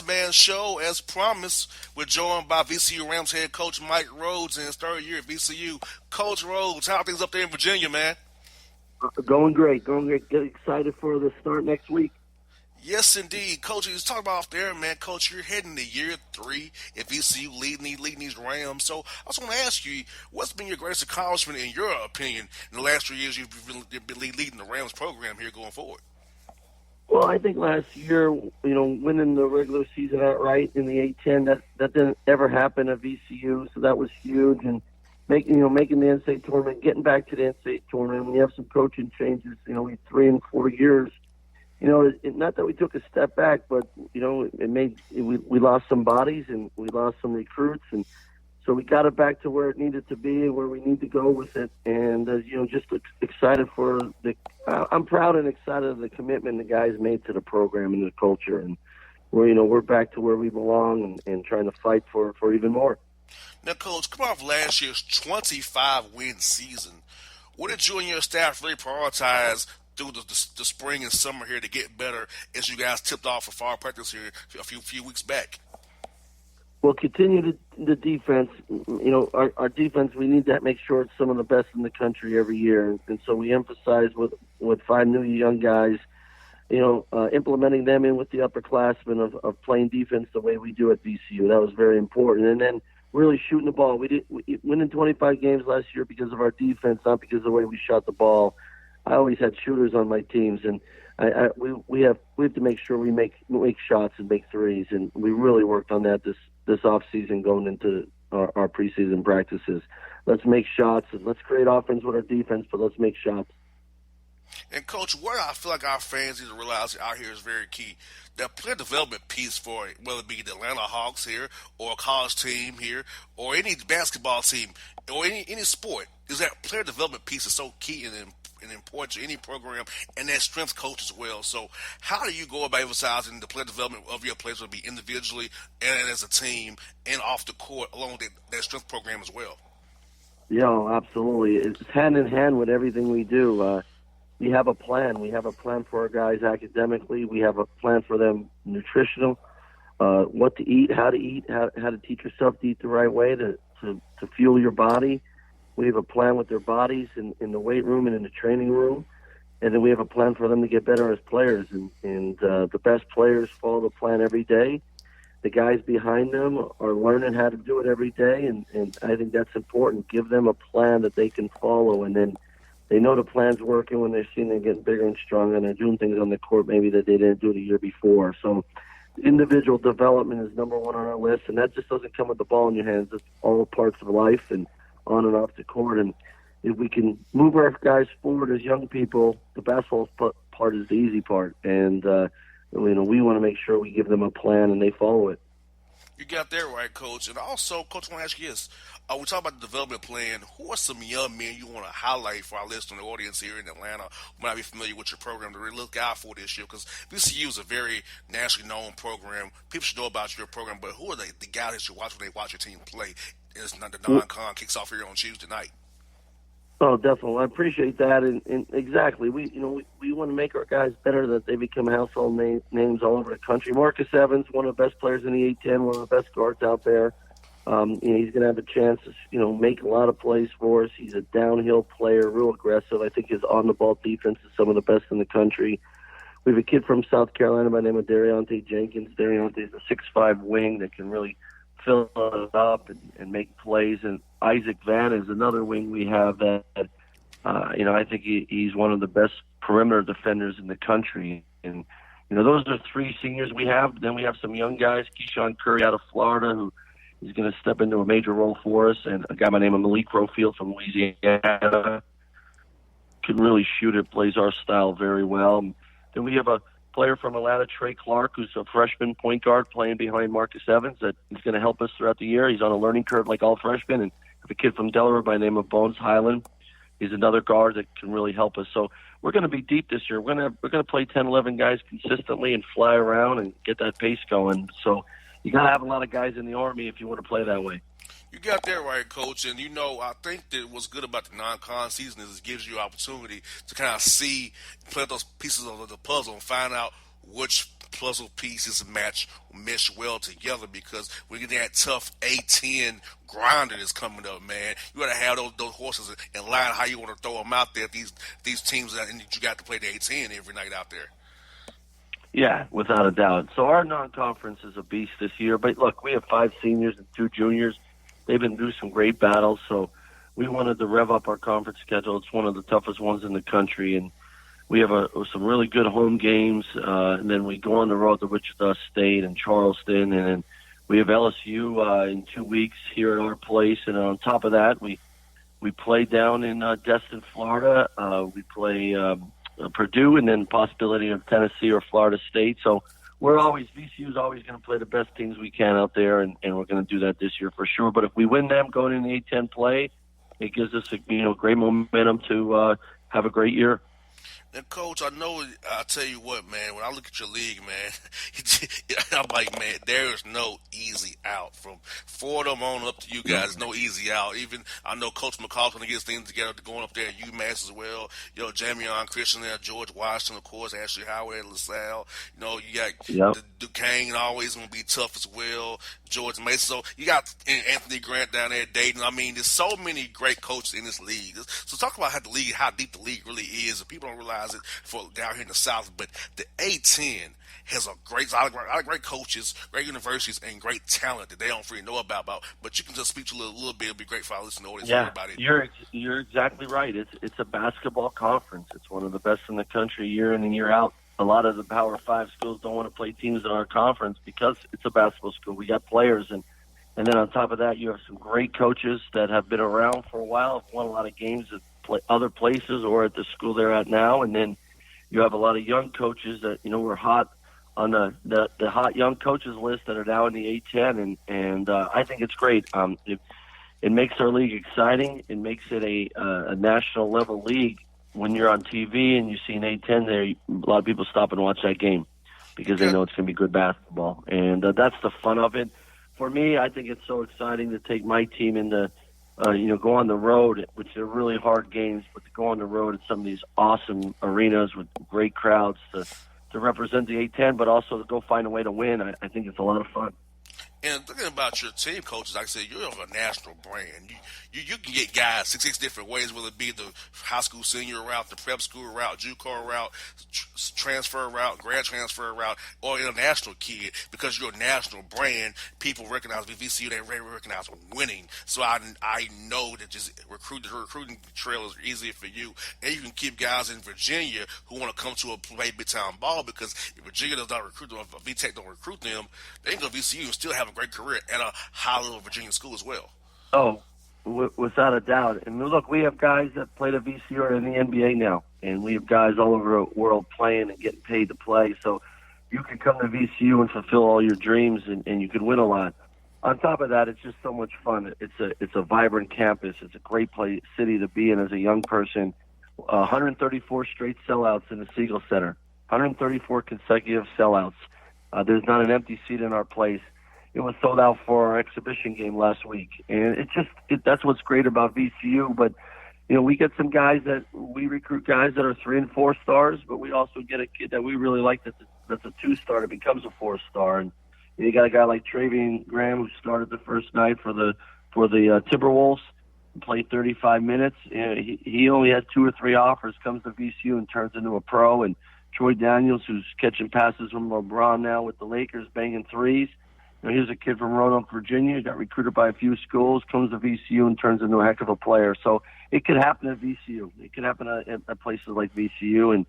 Bossman Show. As promised, we're joined by VCU Rams head coach Mike Rhodes in his third year at VCU. Coach Rhodes, how are things up there in Virginia, man? Going great. Get excited for the start next week. Yes, indeed. Coach, you was talking about off there, man. Coach, you're heading to year 3 at VCU leading these Rams. So I just want to ask you, what's been your greatest accomplishment, in your opinion, in the last 3 years you've been leading the Rams program here going forward? Well, I think last year, winning the regular season outright in the A-10, that didn't ever happen at VCU, so that was huge. And making the NCAA tournament, getting back to the NCAA tournament. We have some coaching changes, in 3 and 4 years. Not that we took a step back, but we lost some bodies and we lost some recruits, and so we got it back to where it needed to be and where we need to go with it. And just excited for I'm proud and excited of the commitment the guys made to the program and the culture, and we're back to where we belong and trying to fight for even more. Now, Coach, come off last year's 25-win season. What did you and your staff really prioritize through the spring and summer here to get better as you guys tipped off for fall practice here a few weeks back? Well, continue the defense. Our defense, we need to make sure it's some of the best in the country every year. And so we emphasize with 5 new young guys, implementing them in with the upperclassmen of playing defense the way we do at VCU. That was very important. And then really shooting the ball. We winning 25 games last year because of our defense, not because of the way we shot the ball. I always had shooters on my teams, and we have to make sure we make shots and make threes, and we really worked on that this off season going into our preseason practices. Let's make shots and let's create offense with our defense, but let's make shots. And Coach, what I feel like our fans need to realize out here is very key. The player development piece for it, whether it be the Atlanta Hawks here or a college team here or any basketball team or any sport, is that player development piece is so key and important to any program, and that strength coach as well. So how do you go about emphasizing the player development of your players, whether it be individually and as a team and off the court along that strength program as well? Yeah, absolutely. It's hand in hand with everything we do. We have a plan. We have a plan for our guys academically. We have a plan for them nutritional, what to eat, how to teach yourself to eat the right way to fuel your body. We have a plan with their bodies in the weight room and in the training room. And then we have a plan for them to get better as players. And the best players follow the plan every day. The guys behind them are learning how to do it every day. And I think that's important. Give them a plan that they can follow, and then they know the plan's working when they're seeing them getting bigger and stronger, and they're doing things on the court maybe that they didn't do the year before. So individual development is number one on our list, and that just doesn't come with the ball in your hands. It's all parts of life and on and off the court. And if we can move our guys forward as young people, the basketball part is the easy part. And we want to make sure we give them a plan and they follow it. You got that right, Coach. And also, Coach, I want to ask you this. We talk about the development plan. Who are some young men you want to highlight for our listening audience here in Atlanta who might be familiar with your program to really look out for this year? Because VCU is a very nationally known program. People should know about your program, but who are the guys that you watch when they watch your team play? It's not the non-con kicks off here on Tuesday night. Oh, definitely. I appreciate that, and exactly. We want to make our guys better, that they become household names all over the country. Marcus Evans, one of the best players in the A-10, one of the best guards out there. He's going to have a chance to, make a lot of plays for us. He's a downhill player, real aggressive. I think his on-the-ball defense is some of the best in the country. We have a kid from South Carolina by the name of Dariante Jenkins. Dariante is a 6'5" wing that can really fill it up and make plays. And Isaac Van is another wing we have that, I think he's one of the best perimeter defenders in the country. And, those are 3 seniors we have. Then we have some young guys, Keyshawn Curry out of Florida, who is going to step into a major role for us, and a guy by the name of Malik Rofield from Louisiana can really shoot it, plays our style very well. Then we have a player from Atlanta, Trey Clark, who's a freshman point guard playing behind Marcus Evans that is going to help us throughout the year. He's on a learning curve like all freshmen. And have a kid from Delaware by the name of Bones Highland. He's another guard that can really help us. So we're going to be deep this year. We're going to play 10, 11 guys consistently and fly around and get that pace going. So you got to have a lot of guys in the Army if you want to play that way. You got that right, Coach. And, I think that what's good about the non-con season is it gives you an opportunity to kind of play those pieces of the puzzle and find out which puzzle pieces mesh well together because we get that tough A10 grinder that's coming up, man. You got to have those horses in line how you want to throw them out there. These teams that and you got to play the A10 every night out there. Yeah, without a doubt. So our non-conference is a beast this year. But look, we have 5 seniors and 2 juniors. They've been through some great battles, so we wanted to rev up our conference schedule. It's one of the toughest ones in the country, and we have some really good home games. And then we go on the road to Wichita State and Charleston, and then we have LSU in 2 weeks here at our place. And on top of that, we play down in Destin, Florida. We play Purdue, and then possibility of Tennessee or Florida State. So VCU is always going to play the best teams we can out there, and we're going to do that this year for sure. But if we win them going in the A10 play, it gives us great momentum to have a great year. And coach, I'll tell you what, man, when I look at your league, man, I'm like, man, there is no easy out. From Fordham on up to you guys, no easy out. Even I know Coach McCall's going to get his things together going up there at UMass as well. Jamion Christian there, George Washington, of course, Ashley Howard, LaSalle. You got Duquesne always going to be tough as well. George Mason. So you got Anthony Grant down there, Dayton. I mean, there's so many great coaches in this league. So talk about how deep the league really is. And people don't realize it for down here in the South, but the A10 has a lot of great coaches, great universities, and great talent that they don't really know about. But you can just speak to a little bit. It'll be great for our listening audience. Yeah, about it. You're exactly right. It's a basketball conference. It's one of the best in the country year in and year out. A lot of the Power 5 schools don't want to play teams in our conference because it's a basketball school. We got players, and then on top of that, you have some great coaches that have been around for a while, have won a lot of games at other places or at the school they're at now, and then you have a lot of young coaches that were hot on the hot young coaches list that are now in the A10, and I think it's great. It makes our league exciting. It makes it a national level league. When you're on TV and you see an A10 there, a lot of people stop and watch that game because they know it's going to be good basketball, and that's the fun of it. For me, I think it's so exciting to take my team into go on the road, which are really hard games, but to go on the road at some of these awesome arenas with great crowds to represent the A10, but also to go find a way to win. I think it's a lot of fun. And thinking about your team, coaches, like I said, you're of a national brand. You can get guys six different ways, whether it be the high school senior route, the prep school route, JUCO route, transfer route, grad transfer route, or international kid. Because you're a national brand, people recognize VCU. They recognize winning. So I know that the recruiting trail is easier for you, and you can keep guys in Virginia who want to come to play big time ball. Because if Virginia does not recruit them, if VTech don't recruit them, they can go to VCU and still have a great career at a high-level Virginia school as well. Oh, without a doubt. And look, we have guys that played at VCU or in the NBA now, and we have guys all over the world playing and getting paid to play. So you can come to VCU and fulfill all your dreams, and you can win a lot. On top of that, it's just so much fun. It's a vibrant campus. It's a great city to be in as a young person. 134 straight sellouts in the Siegel Center. 134 consecutive sellouts. There's not an empty seat in our place. It was sold out for our exhibition game last week, and that's what's great about VCU. But we get some guys we recruit guys that are 3 and 4 stars, but we also get a kid that we really like that's a 2-star that becomes a 4-star. And you got a guy like Travian Graham who started the first night for the Timberwolves, played 35 minutes. He only had 2 or 3 offers, comes to VCU and turns into a pro. And Troy Daniels, who's catching passes from LeBron now with the Lakers, banging threes. Here's a kid from Roanoke, Virginia, got recruited by a few schools, comes to VCU and turns into a heck of a player. So it could happen at VCU. It could happen at places like VCU. And,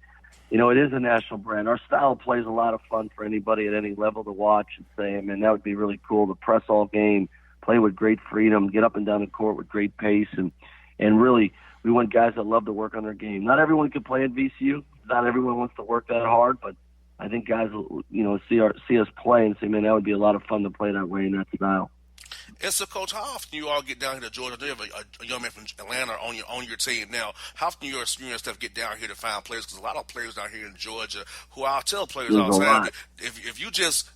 it is a national brand. Our style of play is a lot of fun for anybody at any level to watch and say, man, that would be really cool to press all game, play with great freedom, get up and down the court with great pace. And really, we want guys that love to work on their game. Not everyone can play at VCU. Not everyone wants to work that hard, but I think guys will, see us play and say, man, that would be a lot of fun to play that way in that style. And so, Coach, how often you all get down here to Georgia? Do you have a young man from Atlanta on your team now? How often you and stuff get down here to find players? Because a lot of players down here in Georgia who I'll tell players all the time, if you just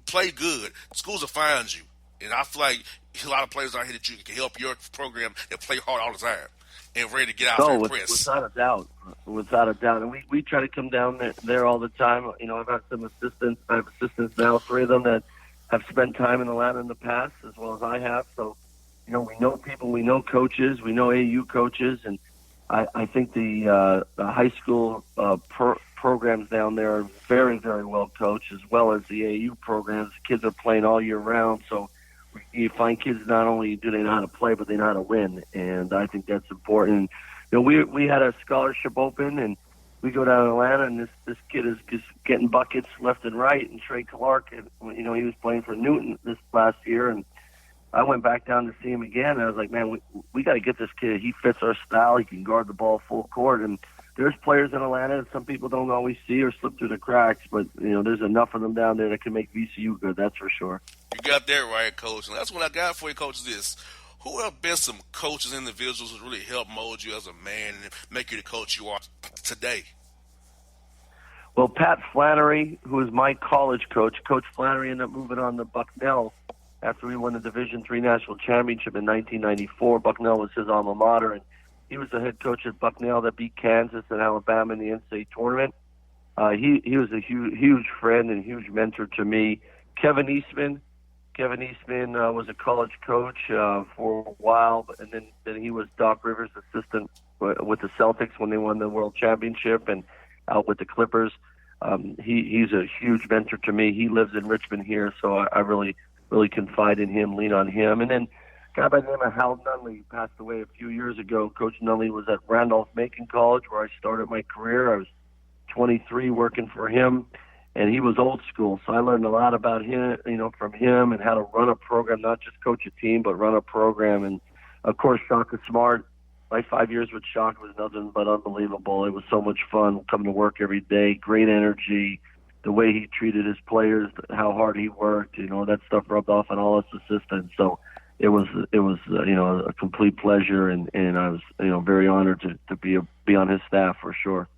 play good, schools will find you. And I feel like a lot of players out here that you can help your program that play hard all the time. and ready to get out there Oh, and press. without a doubt, without a doubt. And we try to come down there all the time. You know, I've had some assistants. I have assistants now, 3 of them that have spent time in Atlanta in the past, as well as I have. So, you know, we know people, we know coaches, we know AU coaches, and I think the high school programs down there are very, very well coached, as well as the AU programs. Kids are playing all year round, so you find kids not only do they know how to play, but they know how to win, and I think that's important. You know, we had a scholarship open, and we go down to Atlanta, and this kid is just getting buckets left and right. And Trey Clark, you know, he was playing for Newton this last year, and I went back down to see him again, and I was like, man, we got to get this kid. He fits our style. He can guard the ball full court, and there's players in Atlanta that some people don't always see or slip through the cracks, but, you know, there's enough of them down there that can make VCU good, that's for sure. You got that right, Coach. And that's what I got for you, Coach, is this. Who have been some coaches, individuals who really helped mold you as a man and make you the coach you are today? Well, Pat Flannery, who was my college coach, Coach Flannery ended up moving on to Bucknell after we won the Division III National Championship in 1994. Bucknell was his alma mater, and he was the head coach at Bucknell that beat Kansas and Alabama in the NCAA tournament. He was a huge friend and huge mentor to me. Kevin Eastman was a college coach for a while, and then he was Doc Rivers' assistant with the Celtics when they won the World Championship and out with the Clippers. He's a huge mentor to me. He lives in Richmond here, so I really confide in him, lean on him. And then a guy by the name of Hal Nunley passed away a few years ago. Coach Nunley was at Randolph-Macon College, where I started my career. I was 23 working for him, and he was old school. So I learned a lot about him, you know, from him, and how to run a program, not just coach a team, but run a program. And of course, Shaka Smart. My 5 years with Shaka was nothing but unbelievable. It was so much fun coming to work every day, great energy, the way he treated his players, how hard he worked, you know, that stuff rubbed off on all his assistants. So it was you know, a complete pleasure, and I was, you know, very honored to be on his staff for sure.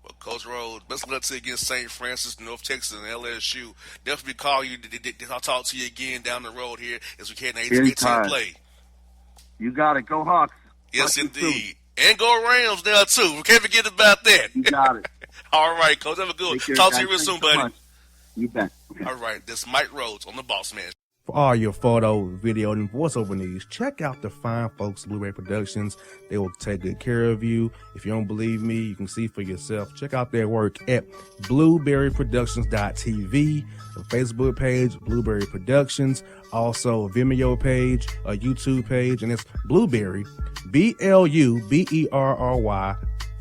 Well, Coach Rhodes, best of luck to you against St. Francis, North Texas, and LSU. Definitely call you. I'll talk to you again down the road here as we can AT&T play. You got it. Go Hawks. Yes, indeed. And go Rams now, too. We can't forget about that. You got it. All right, Coach. Have a good one. Talk to you real soon, buddy. Much. You bet. Okay. All right. This is Mike Rhodes on the Bossman. For all your photo, video, and voiceover needs, check out the fine folks at Blueberry Productions. They will take good care of you. If you don't believe me, you can see for yourself. Check out their work at blueberryproductions.tv, the Facebook page, Blueberry Productions, also a Vimeo page, a YouTube page, and it's Blueberry, BLUBERRY,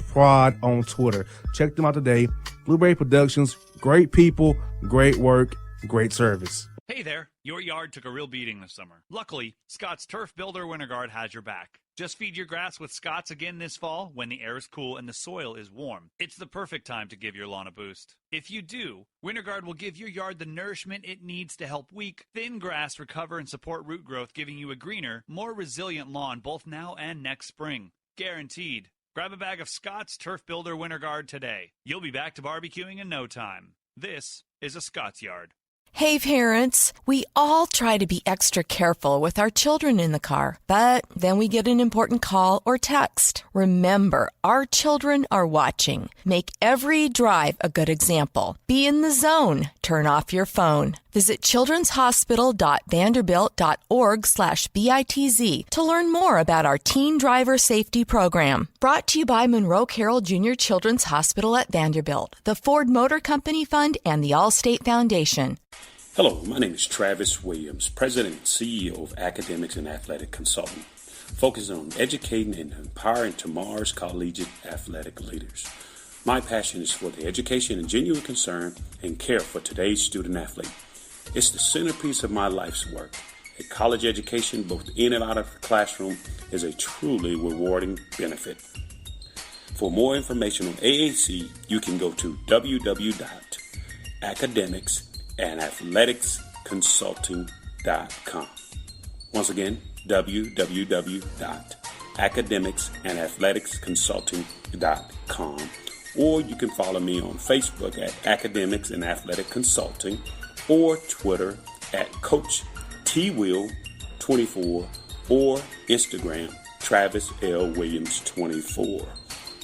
Prod on Twitter. Check them out today. Blueberry Productions, great people, great work, great service. Hey there, your yard took a real beating this summer. Luckily, Scott's Turf Builder Winter Guard has your back. Just feed your grass with Scott's again this fall when the air is cool and the soil is warm. It's the perfect time to give your lawn a boost. If you do, Winter Guard will give your yard the nourishment it needs to help weak, thin grass recover and support root growth, giving you a greener, more resilient lawn both now and next spring. Guaranteed. Grab a bag of Scott's Turf Builder Winter Guard today. You'll be back to barbecuing in no time. This is a Scott's Yard. Hey parents, we all try to be extra careful with our children in the car, but then we get an important call or text. Remember, our children are watching. Make every drive a good example. Be in the zone. Turn off your phone. Visit childrenshospital.vanderbilt.org/BITZ to learn more about our teen driver safety program. Brought to you by Monroe Carroll Jr. Children's Hospital at Vanderbilt, the Ford Motor Company Fund, and the Allstate Foundation. Hello, my name is Travis Williams, President and CEO of Academics and Athletic Consulting, focusing on educating and empowering tomorrow's collegiate athletic leaders. My passion is for the education and genuine concern and care for today's student athlete. It's the centerpiece of my life's work. A college education, both in and out of the classroom, is a truly rewarding benefit. For more information on AAC, you can go to www.academicsandathleticsconsulting.com. Once again, www.academicsandathleticsconsulting.com. Or you can follow me on Facebook at Academics and Athletic Consulting, or Twitter at Coach TWill24, or Instagram Travis L. Williams 24.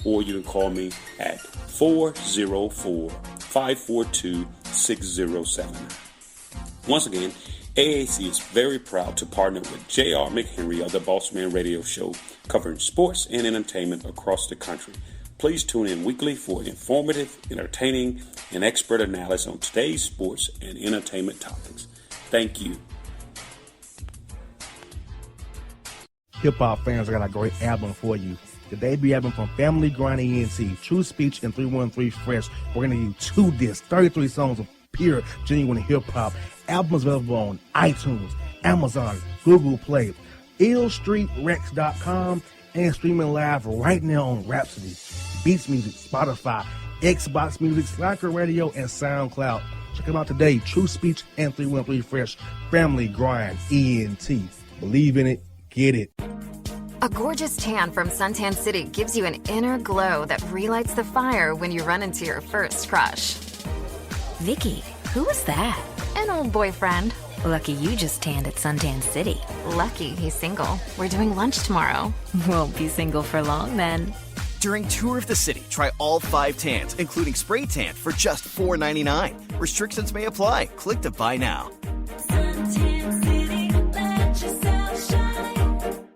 Or you can call me at 404-542-6079. Once again, AAC is very proud to partner with J.R. McHenry of the Bossman Radio Show, covering sports and entertainment across the country. Please tune in weekly for informative, entertaining, and expert analysis on today's sports and entertainment topics. Thank you. Hip-hop fans, I got a great album for you. The debut album from Family Grind ENT, True Speech and 313 Fresh. We're going to give you 2 discs, 33 songs of pure, genuine hip-hop. Album is available on iTunes, Amazon, Google Play, illstreetrex.com, and streaming live right now on Rhapsody, Beats Music, Spotify, Xbox Music, Slacker Radio, and SoundCloud. Check them out today. True Speech and 313 Fresh. Family Grind ENT. Believe in it. Get it. A gorgeous tan from Suntan City gives you an inner glow that relights the fire when you run into your first crush. Vicky, who was that? An old boyfriend. Lucky you just tanned at Suntan City. Lucky he's single. We're doing lunch tomorrow. Won't be single for long then. During Tour of the City, try all 5 tans, including spray tan, for just $4.99. Restrictions may apply. Click to buy now.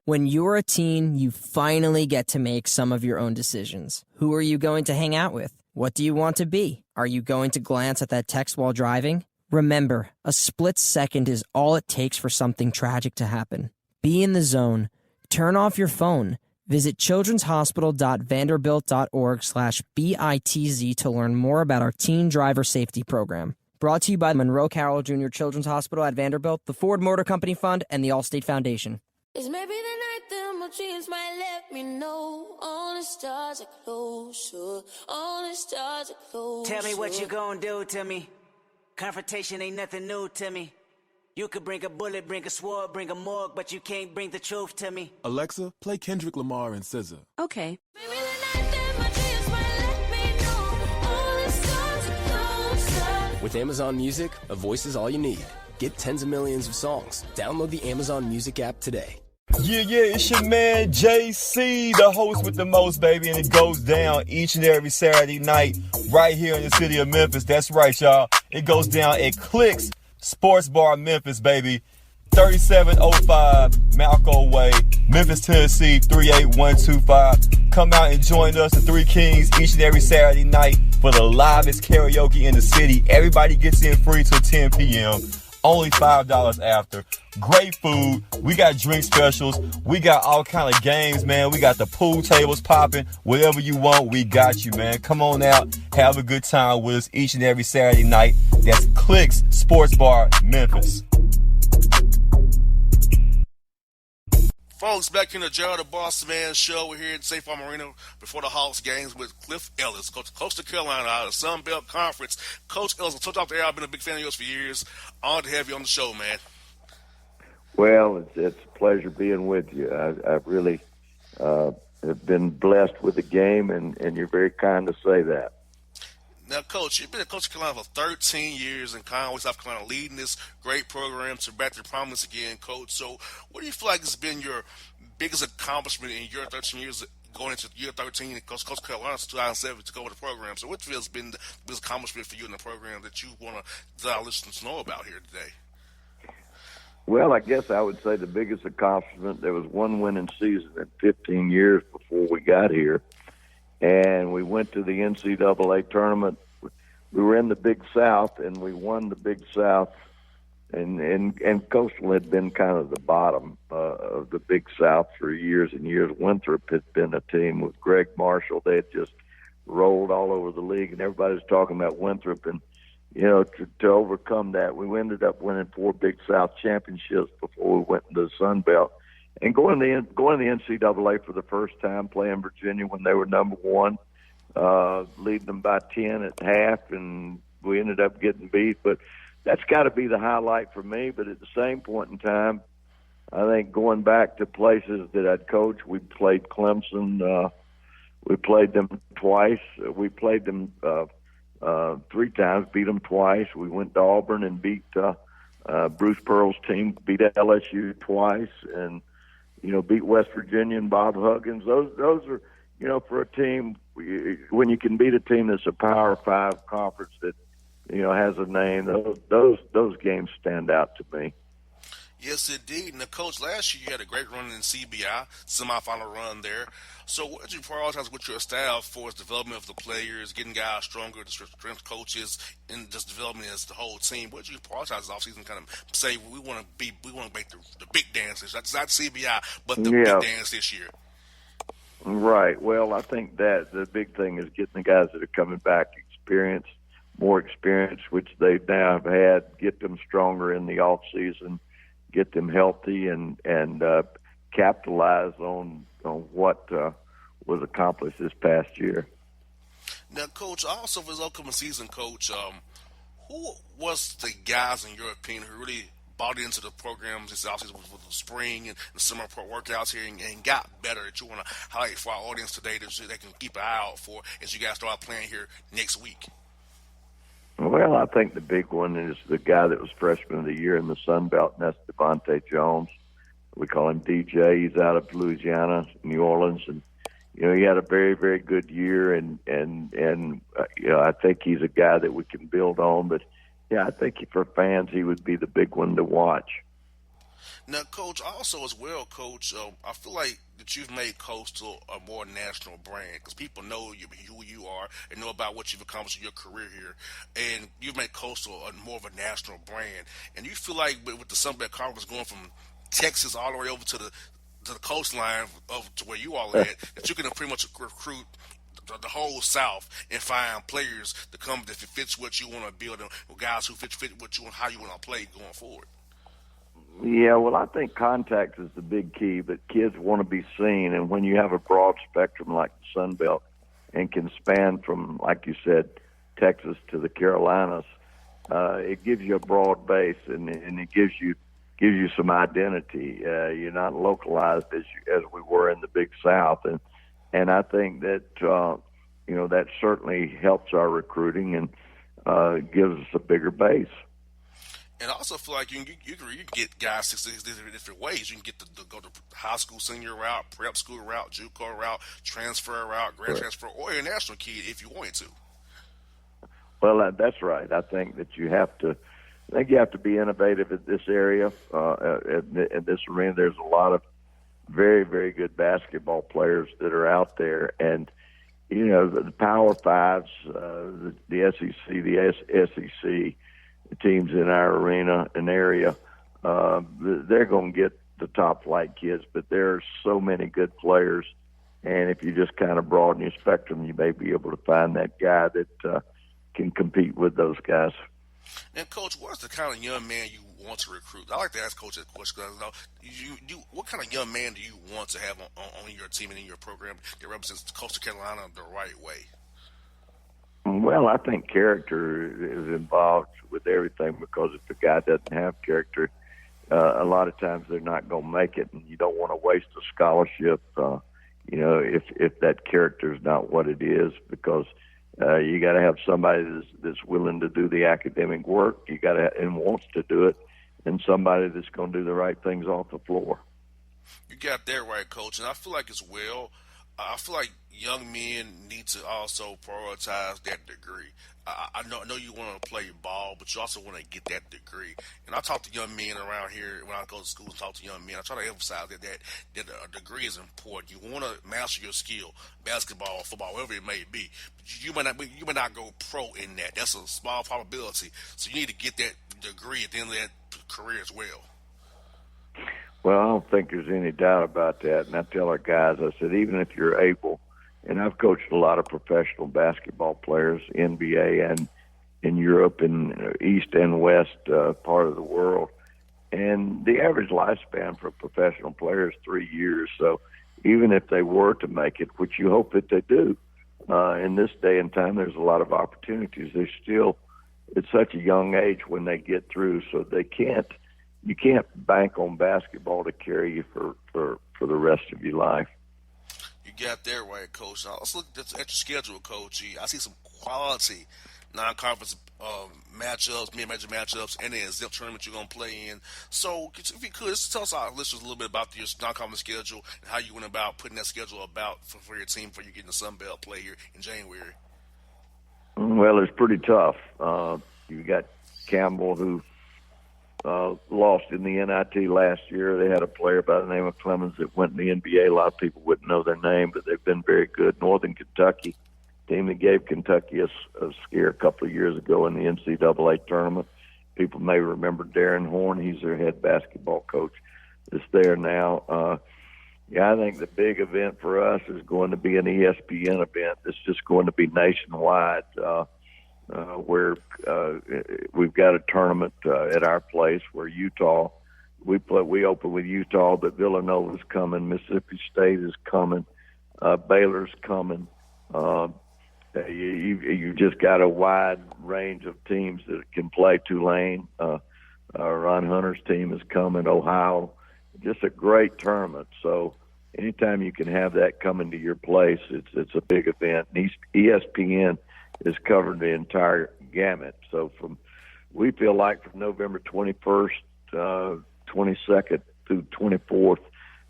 When you're a teen, you finally get to make some of your own decisions. Who are you going to hang out with? What do you want to be? Are you going to glance at that text while driving? Remember, a split second is all it takes for something tragic to happen. Be in the zone. Turn off your phone. Visit childrenshospital.vanderbilt.org/BITZ to learn more about our teen driver safety program. Brought to you by Monroe Carroll Jr. Children's Hospital at Vanderbilt, the Ford Motor Company Fund, and the Allstate Foundation. It's maybe the night that my dreams might let me know. All the stars are closer. All the stars are closer. Tell me what you gonna do to me. Confrontation ain't nothing new to me. You could bring a bullet, bring a sword, bring a morgue, but you can't bring the truth to me. Alexa, play Kendrick Lamar and SZA. Okay. Maybe the night that my dreams might let me know. All the stars are closer. With Amazon Music, a voice is all you need. Get tens of millions of songs. Download the Amazon Music app today. Yeah, it's your man JC, the host with the most, baby, and it goes down each and every Saturday night right here in the city of Memphis. That's right, y'all. It goes down at Clicks Sports Bar Memphis, baby. 3705 Malco Way, Memphis, Tennessee, 38125. Come out and join us, the Three Kings, each and every Saturday night for the livest karaoke in the city. Everybody gets in free till 10 p.m. Only $5 after. Great food. We got drink specials. We got all kind of games, man. We got the pool tables popping. Whatever you want, we got you, man. Come on out. Have a good time with us each and every Saturday night. That's Clicks Sports Bar, Memphis. Folks, back in the Gerald the Bossman show. We're here at Safe Farm Arena before the Hawks games with Cliff Ellis, Coach of Coastal Carolina out of the Sun Belt Conference. Coach Ellis, I told you off the air, I've been a big fan of yours for years. Honored to have you on the show, man. Well, it's a pleasure being with you. I really have been blessed with the game, and you're very kind to say that. Now, Coach, you've been a Coach of Carolina for 13 years in Conway, South Carolina, leading this great program to back to prominence again, Coach. So what do you feel like has been your biggest accomplishment in your 13 years going into year 13 and Coach Carolina since 2007 to go with the program? So what has been the biggest accomplishment for you in the program that you want to let our listeners know about here today? Well, I guess I would say the biggest accomplishment, there was one winning season in 15 years before we got here. And we went to the NCAA tournament. We were in the Big South, and we won the Big South. And Coastal had been kind of the bottom of the Big South for years and years. Winthrop had been a team with Greg Marshall. They had just rolled all over the league, and everybody was talking about Winthrop. And, to overcome that, we ended up winning 4 Big South championships before we went into the Sun Belt. And going to the NCAA for the first time, playing Virginia when they were number 1, leading them by 10 at half, and we ended up getting beat. But that's got to be the highlight for me. But at the same point in time, I think going back to places that I'd coached, we played Clemson. We played them twice. We played them 3 times, beat them twice. We went to Auburn and beat Bruce Pearl's team, beat LSU twice, and beat West Virginia and Bob Huggins. Those are, for a team, when you can beat a team that's a Power 5 conference that, has a name, those games stand out to me. Yes, indeed. And, Coach, last year you had a great run in CBI, semifinal run there. So what did you prioritize with your staff for its development of the players, getting guys stronger, the strength coaches, and just development as the whole team? What did you prioritize this offseason? Kind of say we want to make the big dance. That's not CBI, but the big dance this year. Right. Well, I think that the big thing is getting the guys that are coming back more experience, which they now have had, get them stronger in the off season, get them healthy, and capitalize on what was accomplished this past year. Now, Coach, also for this upcoming season, Coach, who was the guys, in your opinion, who really bought into the programs this offseason with the spring and the summer workouts here and got better that you want to highlight for our audience today that they can keep an eye out for as you guys start playing here next week? Well, I think the big one is the guy that was freshman of the year in the Sun Belt, and that's Devontae Jones. We call him DJ. He's out of Louisiana, New Orleans, and he had a very, very good year, and I think he's a guy that we can build on. But I think for fans, he would be the big one to watch. Now, Coach, also as well, Coach, I feel like that you've made Coastal a more national brand because people know who you are and know about what you've accomplished in your career here. And you've made Coastal more of a national brand. And you feel like with the Sun Belt Conference going from Texas all the way over to the coastline to where you all at, that you can pretty much recruit the whole South and find players to come that fits what you want to build and guys who fit what you want, how you want to play going forward. Yeah, well, I think contact is the big key, but kids want to be seen. And when you have a broad spectrum like the Sun Belt and can span from, like you said, Texas to the Carolinas, it gives you a broad base and it gives you some identity. You're not localized as we were in the Big South, and I think that that certainly helps our recruiting and gives us a bigger base. And I also feel like you can get guys 6 different ways. You can get to go the high school senior route, prep school route, JUCO route, transfer route, grad transfer, or international kid if you wanted to. Well, that's right. I think that you have to be innovative in this area. In this arena, there's a lot of very, very good basketball players that are out there, and the Power Fives, the SEC, the SEC. Teams in our arena and area, they're going to get the top flight kids, but there are so many good players. And if you just kind of broaden your spectrum, you may be able to find that guy that can compete with those guys. And, Coach, what's the kind of young man you want to recruit? I like to ask Coach that question because what kind of young man do you want to have on your team and in your program that represents Coastal Carolina the right way? Well, I think character is involved with everything because if the guy doesn't have character, a lot of times they're not going to make it, and you don't want to waste a scholarship, if that character is not what it is, because you got to have somebody that's willing to do the academic work. You got to and wants to do it, and somebody that's going to do the right things off the floor. You got that right, Coach, and I feel like as well. I feel like young men need to also prioritize that degree. I know you want to play ball, but you also want to get that degree. And I talk to young men around here when I go to school and talk to young men. I try to emphasize that a degree is important. You want to master your skill, basketball, football, whatever it may be. But you may not go pro in that. That's a small probability. So you need to get that degree at the end of that career as well. Well, I don't think there's any doubt about that. And I tell our guys, I said, even if you're able, and I've coached a lot of professional basketball players, NBA and in Europe and East and West part of the world. And the average lifespan for a professional player is 3 years. So even if they were to make it, which you hope that they do, in this day and time, there's a lot of opportunities. They're still at such a young age when they get through, so you can't bank on basketball to carry you for the rest of your life. You got that right, Coach. Now let's look at your schedule, Coach. I see some quality non-conference matchups, mid-major matchups, and then zip tournament you're going to play in. So, if you could, just tell us our listeners a little bit about your non-conference schedule and how you went about putting that schedule about for your team before you get in the Sun Belt play here in January. Well, it's pretty tough. You got Campbell, who lost in the NIT last year. They had a player by the name of Clemens that went in the NBA. A lot of people wouldn't know their name, but they've been very good. Northern Kentucky, team that gave Kentucky a scare a couple of years ago in the NCAA tournament. People may remember Darren Horn. He's their head basketball coach. It's there now. I think the big event for us is going to be an ESPN event. It's just going to be nationwide, where we've got a tournament at our place where Utah. We open with Utah, but Villanova's coming. Mississippi State is coming. Baylor's coming. You just got a wide range of teams that can play. Tulane, Ron Hunter's team is coming. Ohio, just a great tournament. So anytime you can have that coming to your place, it's a big event. And ESPN is covering the entire gamut. So we feel like from November 21st, 22nd through 24th,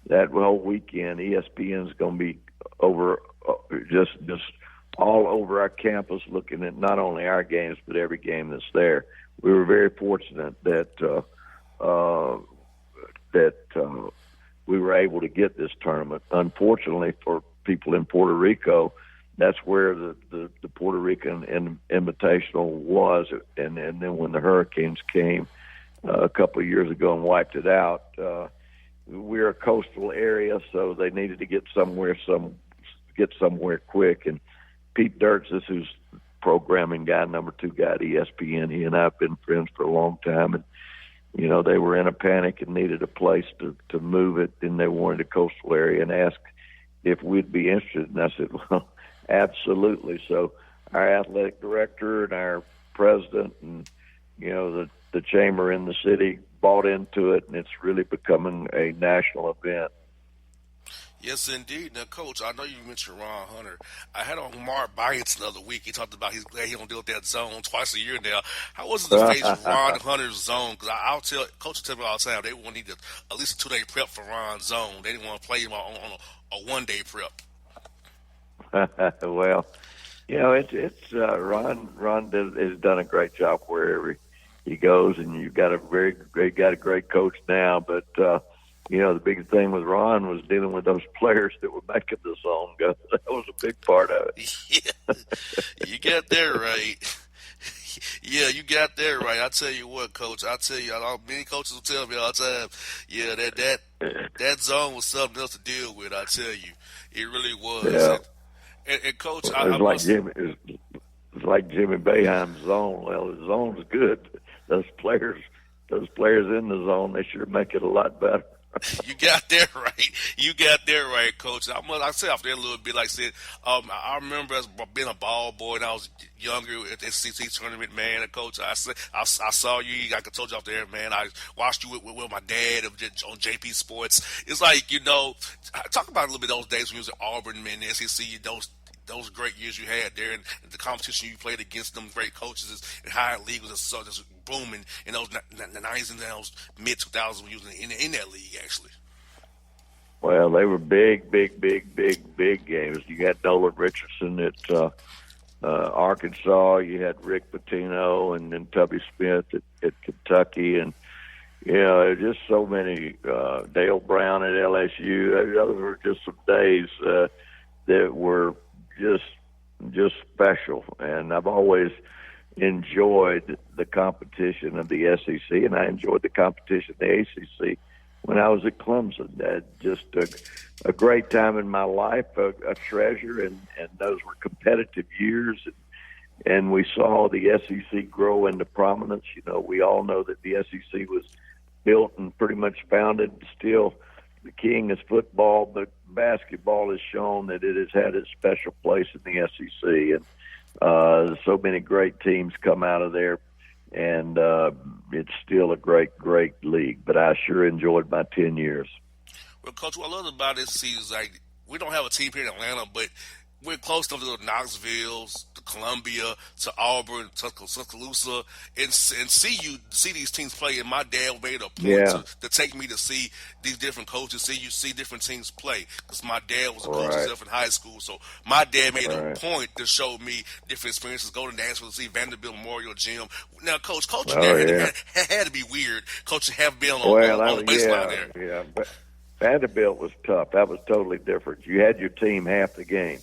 that whole weekend, ESPN is going to be over just all over our campus, looking at not only our games but every game that's there. We were very fortunate that we were able to get this tournament. Unfortunately for people in Puerto Rico, that's where the Puerto Rican Invitational was, and then when the hurricanes came a couple of years ago and wiped it out, we're a coastal area, so they needed to get somewhere quick. And Pete Dirks, who's programming guy, number 2 guy at ESPN, he and I have been friends for a long time, and they were in a panic and needed a place to move it, and they wanted a coastal area and asked if we'd be interested. And I said, well, absolutely. So our athletic director and our president and, the chamber in the city bought into it, and it's really becoming a national event. Yes, indeed. Now, Coach, I know you mentioned Ron Hunter. I had on Mark Bynes the other week. He talked about he's glad he don't deal with that zone twice a year now. How was it to face Ron Hunter's zone? Because I'll tell Coach will tell me all the time they want to need at least a 2-day prep for Ron's zone. They didn't want to play him on a 1-day prep. Well, it's Ron has done a great job wherever he goes, and you've got a great coach now, but. The big thing with Ron was dealing with those players that were making the zone go. That was a big part of it. Yeah, you got that right. Yeah, you got that right. I tell you what, Coach. I tell you, many coaches will tell me all the time. Yeah, that zone was something else to deal with. I tell you, it really was. Yeah. And Coach, it's like Jimmy Boeheim's zone. Well, the zone's good. Those players in the zone, they should make it a lot better. You got that right. You got that right, Coach. I say off there a little bit. Like I said, I remember as being a ball boy when I was younger at the SEC tournament, man. And Coach, I saw you. I told you off there, man. I watched you with my dad on JP Sports. It's like, talk about a little bit those days when you was at Auburn, man, the SEC, those great years you had there, and the competition you played against them great coaches and higher league was just booming in those 90s and those mid-2000s when you was in that league, actually. Well, they were big games. You had Nolan Richardson at Arkansas. You had Rick Pitino and then Tubby Smith at Kentucky. And, just so many. Dale Brown at LSU. Those were just some days that were just special, and I've always enjoyed the competition of the SEC, and I enjoyed the competition of the ACC when I was at Clemson. Just a great time in my life, a treasure, and those were competitive years, and we saw the SEC grow into prominence. We all know that the SEC was built and pretty much founded still. The king is football, but basketball has shown that it has had its special place in the SEC, and so many great teams come out of there, and it's still a great league. But I sure enjoyed my 10 years. Well, Coach, what I love about this season is like we don't have a team here in Atlanta, but we're close enough to the Knoxville, to Columbia, to Auburn, Tuscaloosa, and see these teams play. And my dad made a point Yeah. to take me to see these different coaches, see different teams play. Because my dad was a coach Right. himself in high school, so my dad made a Right. point to show me different experiences. Go to Nashville to see Vanderbilt Memorial Gym. Now, coaching Oh, there yeah. had to be weird. Coaching have been Well, on the baseline there. yeah. But Vanderbilt was tough. That was totally different. You had your team half the game.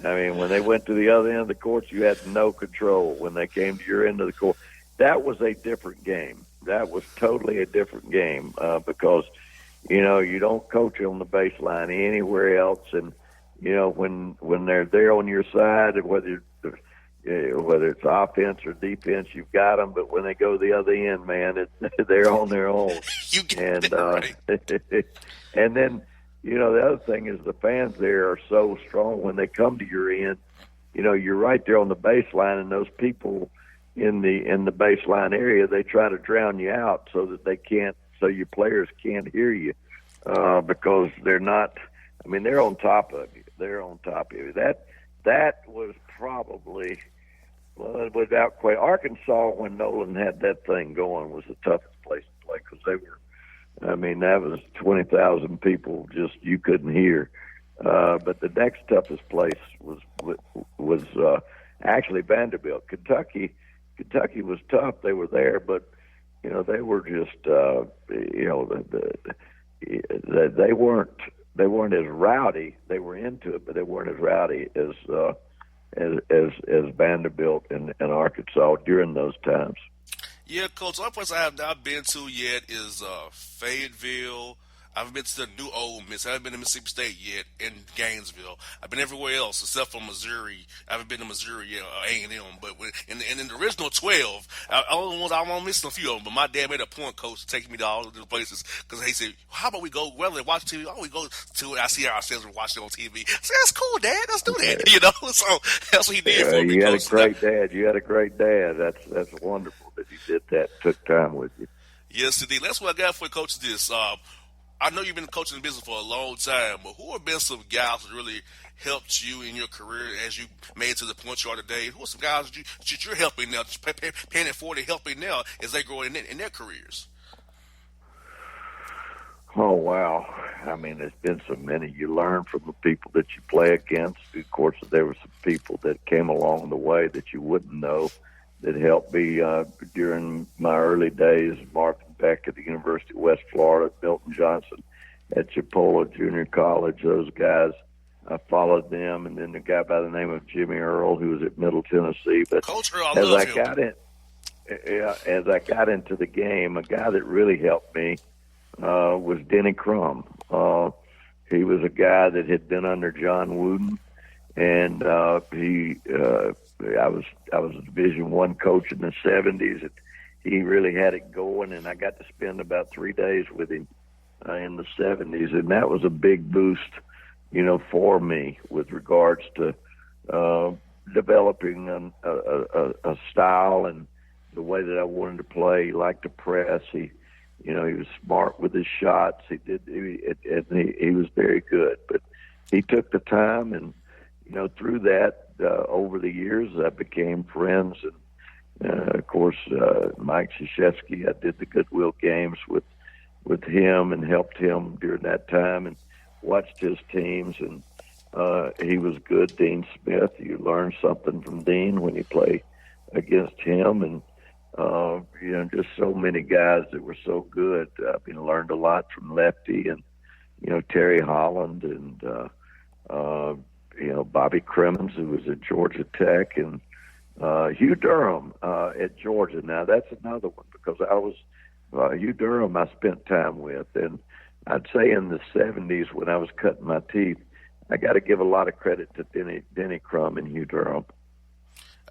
I mean, when they went to the other end of the court, you had no control. When they came to your end of the court, that was a different game. That was totally a different game because, you don't coach on the baseline anywhere else. And, when they're there on your side, whether it's offense or defense, you've got them. But when they go to the other end, man, they're on their own. You get that right. And then, the other thing is the fans there are so strong when they come to your end. You're right there on the baseline, and those people in the baseline area, they try to drown you out so that so your players can't hear you because they're not. I mean, they're on top of you. They're on top of you. That was probably, without question, Arkansas when Nolan had that thing going was the toughest place to play because they were. I mean, that was 20,000 people just you couldn't hear. But the next toughest place was actually Vanderbilt. Kentucky was tough. They were there, but they were just they weren't as rowdy. They were into it, but they weren't as rowdy as Vanderbilt and Arkansas during those times. Yeah, Coach. The only place I have not been to yet is Fayetteville. I haven't been to the new Ole Miss. I haven't been to Mississippi State yet, in Gainesville. I've been everywhere else except for Missouri. I haven't been to Missouri yet, A&M. But in the original 12, I'm missing a few of them. But my dad made a point, Coach, to take me to all of the places because he said, "How about we go rather than watch TV? Why don't we go to it? I see ourselves and watch it on TV." I said, "That's cool, Dad. Let's do that." So that's what he did for me. You had Coach. a great dad. You had a great dad. That's wonderful that he did that. Took time with you. Yes, indeed. That's what I got for you, Coach. This. I know you've been coaching the business for a long time, but who have been some guys that really helped you in your career as you made to the point you are today? Who are some guys that you're helping now, paying it forward and helping now as they grow in their careers? Oh, wow. I mean, there's been so many. You learn from the people that you play against. Of course, there were some people that came along the way that you wouldn't know that helped me during my early days. Marvin Beck at the University of West Florida, Milton Johnson at Chipola Junior College. Those guys, I followed them, and then the guy by the name of Jimmy Earl, who was at Middle Tennessee. But Coach Earl, I love him. As I got into the game, a guy that really helped me was Denny Crum. He was a guy that had been under John Wooden, and I was a Division I coach in the 70s, and he really had it going, and I got to spend about 3 days with him in the 70s, and that was a big boost, for me with regards to developing a style and the way that I wanted to play. He liked to press. He was smart with his shots. He was very good, but he took the time, and through that, over the years, I became friends, and of course, Mike Krzyzewski. I did the Goodwill games with him and helped him during that time, and watched his teams. And he was good. Dean Smith. You learn something from Dean when you play against him, and just so many guys that were so good. I learned a lot from Lefty and Terry Holland and Bobby Crimmins, who was at Georgia Tech, and Hugh Durham at Georgia. Now that's another one because I was Hugh Durham. I spent time with, and I'd say in the 70s when I was cutting my teeth, I got to give a lot of credit to Denny Crum and Hugh Durham.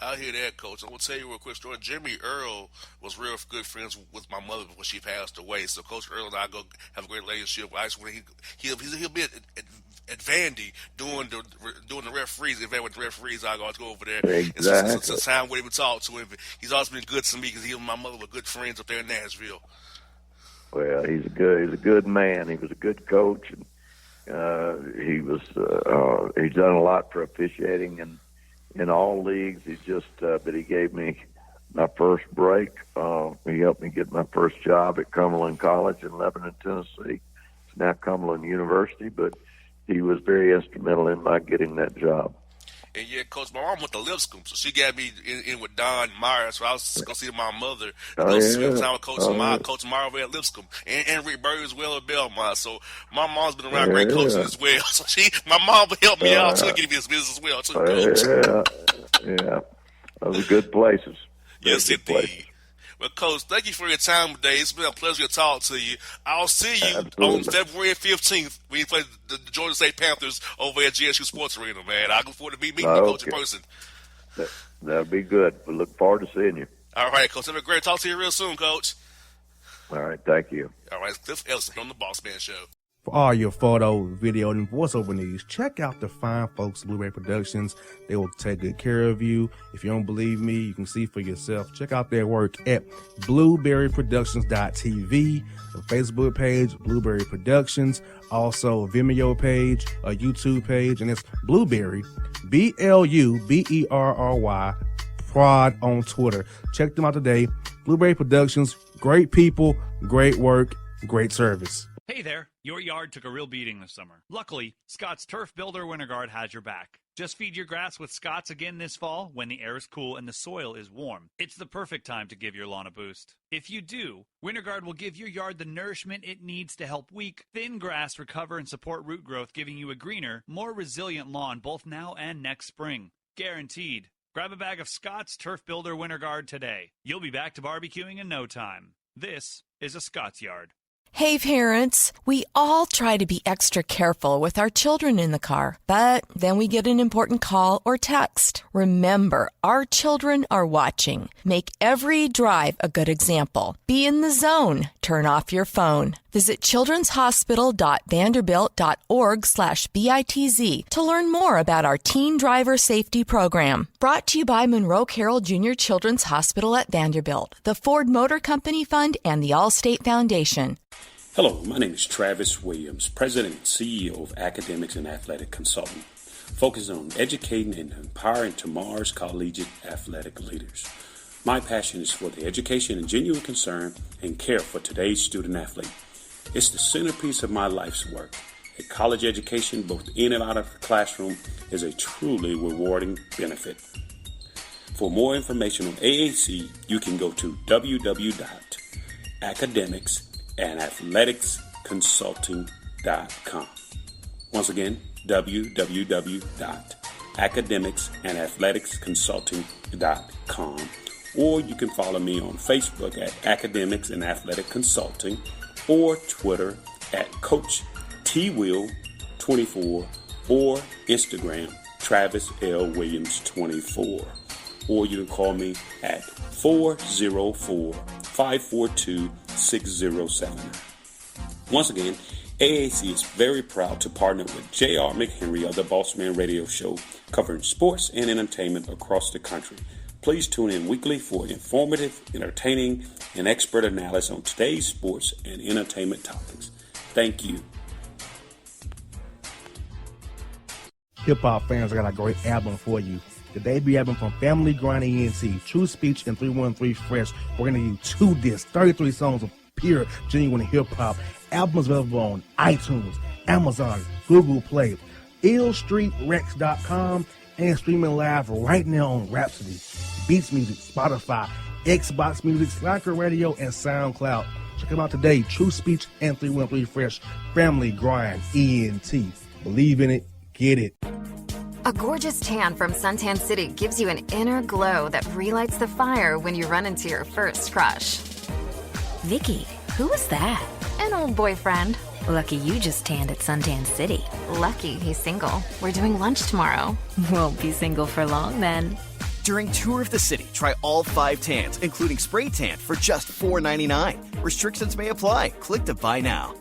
I hear that, Coach. I'm going to tell you a real quick story. Jimmy Earl was real good friends with my mother before she passed away. So Coach Earl and I go have a great relationship. I just when he'll be at Vandy doing the referees. If with the referees, I always go over there. Exactly. It's a time where we talk to him. He's always been good to me because he and my mother were good friends up there in Nashville. Well, he's a good man. He was a good coach, and He's done a lot for officiating in all leagues. But he gave me my first break. He helped me get my first job at Cumberland College in Lebanon, Tennessee. It's now Cumberland University, but he was very instrumental in my getting that job. And yeah, Coach, my mom went to Lipscomb, so she got me in with Don Meyer. So I was going to see my mother. Spend time with Coach Meyer over at Lipscomb, and Rick Berry as well at Belmont. So my mom's been around great coaches as well. So my mom helped me out too, getting me his business as well too, Coach. Yeah. Those are good places. Yes, indeed. Well, Coach, thank you for your time today. It's been a pleasure to talk to you. I'll see you on February 15th when you play the Georgia State Panthers over at GSU Sports Arena, man. I look forward to meeting you, Coach, in person. That'll be good. We look forward to seeing you. All right, Coach. Have a great talk to you real soon, Coach. All right, thank you. All right, Cliff Ellison on the Bossman Show. For all your photo, video, and voiceover needs, check out the fine folks at Blueberry Productions. They will take good care of you. If you don't believe me, you can see for yourself. Check out their work at blueberryproductions.tv, the Facebook page, Blueberry Productions, also a Vimeo page, a YouTube page, and it's Blueberry, BLUBERRY, Prod on Twitter. Check them out today. Blueberry Productions, great people, great work, great service. Hey there, your yard took a real beating this summer. Luckily, Scott's Turf Builder Winter Guard has your back. Just feed your grass with Scott's again this fall when the air is cool and the soil is warm. It's the perfect time to give your lawn a boost. If you do, Winter Guard will give your yard the nourishment it needs to help weak, thin grass recover and support root growth, giving you a greener, more resilient lawn both now and next spring. Guaranteed. Grab a bag of Scott's Turf Builder Winter Guard today. You'll be back to barbecuing in no time. This is a Scott's Yard. Hey parents, we all try to be extra careful with our children in the car, but then we get an important call or text. Remember, our children are watching. Make every drive a good example. Be in the zone. Turn off your phone. Visit childrenshospital.vanderbilt.org/BITZ to learn more about our Teen Driver Safety Program. Brought to you by Monroe Carroll Jr. Children's Hospital at Vanderbilt, the Ford Motor Company Fund, and the Allstate Foundation. Hello, my name is Travis Williams, President and CEO of Academics and Athletic Consulting, focusing on educating and empowering tomorrow's collegiate athletic leaders. My passion is for the education and genuine concern and care for today's student athlete. It's the centerpiece of my life's work. A college education, both in and out of the classroom, is a truly rewarding benefit. For more information on AAC, you can go to www.academicsandathleticsconsulting.com. Once again, www.academicsandathleticsconsulting.com. Or you can follow me on Facebook at Academics and Athletic Consulting, or Twitter at Coach TWill24, or Instagram Travis L. Williams 24. Or you can call me at 404-542-6079. Once again, AAC is very proud to partner with J.R. McHenry of the Bossman Radio Show, covering sports and entertainment across the country. Please tune in weekly for informative, entertaining, and expert analysis on today's sports and entertainment topics. Thank you. Hip-hop fans, I got a great album for you. The debut album from Family Grind ENT, True Speech and 313 Fresh. We're going to give you 2 discs, 33 songs of pure, genuine hip-hop. Albums available on iTunes, Amazon, Google Play, illstreetrex.com, and streaming live right now on Rhapsody, Beats Music, Spotify, Xbox Music, Slacker Radio, and SoundCloud. Check them out today. True Speech and 313 Fresh. Family Grind ENT. Believe in it. Get it. A gorgeous tan from Suntan City gives you an inner glow that relights the fire when you run into your first crush. Vicky, who was that? An old boyfriend. Lucky you just tanned at Suntan City. Lucky he's single. We're doing lunch tomorrow. Won't be single for long then. During Tour of the City, try all 5 tans, including spray tan, for just $4.99. Restrictions may apply. Click to buy now.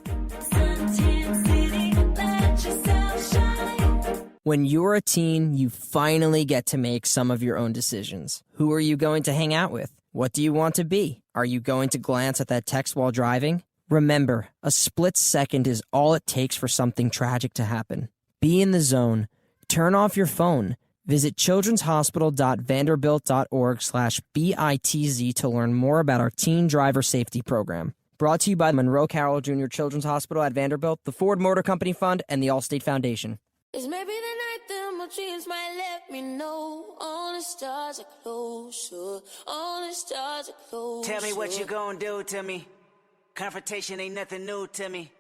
When you're a teen, you finally get to make some of your own decisions. Who are you going to hang out with? What do you want to be? Are you going to glance at that text while driving? Remember, a split second is all it takes for something tragic to happen. Be in the zone. Turn off your phone. Visit childrenshospital.vanderbilt.org/BITZ to learn more about our teen driver safety program. Brought to you by Monroe Carroll Jr. Children's Hospital at Vanderbilt, the Ford Motor Company Fund, and the Allstate Foundation. It's maybe the night that my dreams might let me know. All the stars are closer. All the stars are closer. Tell me what you gonna do to me. Confrontation ain't nothing new to me.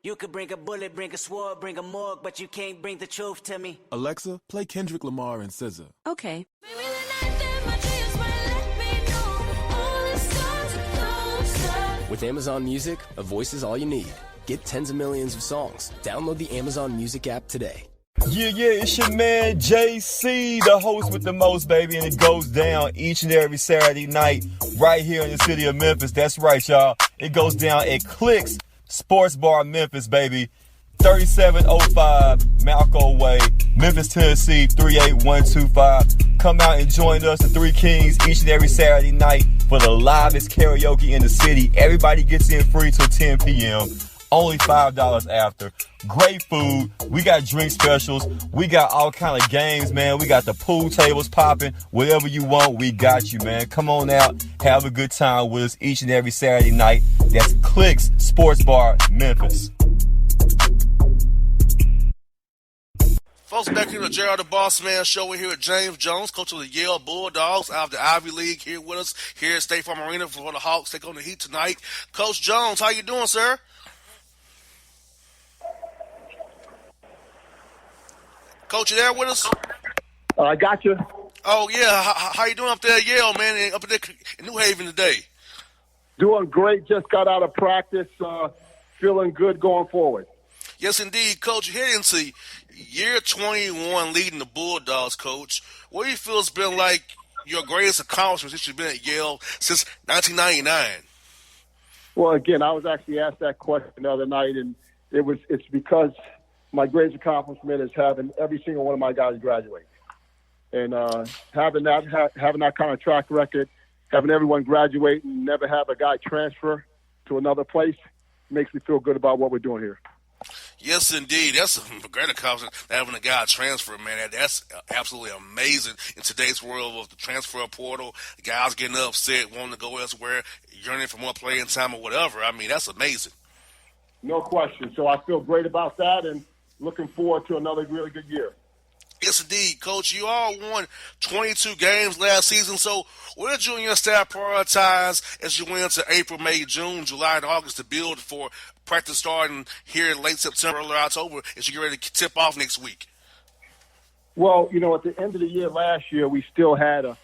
You could bring a bullet, bring a sword, bring a morgue, but you can't bring the truth to me. Alexa, play Kendrick Lamar and SZA. Okay. Maybe the night that my dreams might let me know. All the stars are closer. With Amazon Music, a voice is all you need. Get tens of millions of songs. Download the Amazon Music app today. Yeah, it's your man JC, the host with the most, baby, and it goes down each and every Saturday night right here in the city of Memphis. That's right, y'all. It goes down at Clicks Sports Bar Memphis, baby. 3705 Malco Way, Memphis, Tennessee, 38125. Come out and join us, the Three Kings, each and every Saturday night for the livest karaoke in the city. Everybody gets in free till 10 p.m. Only $5 after. Great food. We got drink specials. We got all kind of games, man. We got the pool tables popping. Whatever you want, we got you, man. Come on out. Have a good time with us each and every Saturday night. That's Clicks Sports Bar, Memphis. Folks, back here to Gerald the Bossman show. We're here with James Jones, coach of the Yale Bulldogs out of the Ivy League, here with us here at State Farm Arena for the Hawks take on the Heat tonight. Coach Jones, how you doing, sir? Coach, you there with us? I got you. Oh, yeah. How you doing up there at Yale, man, up there in New Haven today? Doing great. Just got out of practice. Feeling good going forward. Yes, indeed, Coach. You're heading into year 21 leading the Bulldogs, Coach. What do you feel has been like your greatest accomplishment since you've been at Yale since 1999? Well, again, I was actually asked that question the other night, and it's because my greatest accomplishment is having every single one of my guys graduate. And having that kind of track record, having everyone graduate and never have a guy transfer to another place makes me feel good about what we're doing here. Yes, indeed. That's a great accomplishment, having a guy transfer, man. That's absolutely amazing in today's world of the transfer portal. Guys getting upset, wanting to go elsewhere, yearning for more playing time or whatever. I mean, that's amazing. No question. So I feel great about that and looking forward to another really good year. Yes, indeed, Coach. You all won 22 games last season. So what did you and your staff prioritize as you went into April, May, June, July, and August to build for practice starting here in late September, early October as you get ready to tip off next week? Well, at the end of the year last year, we still had a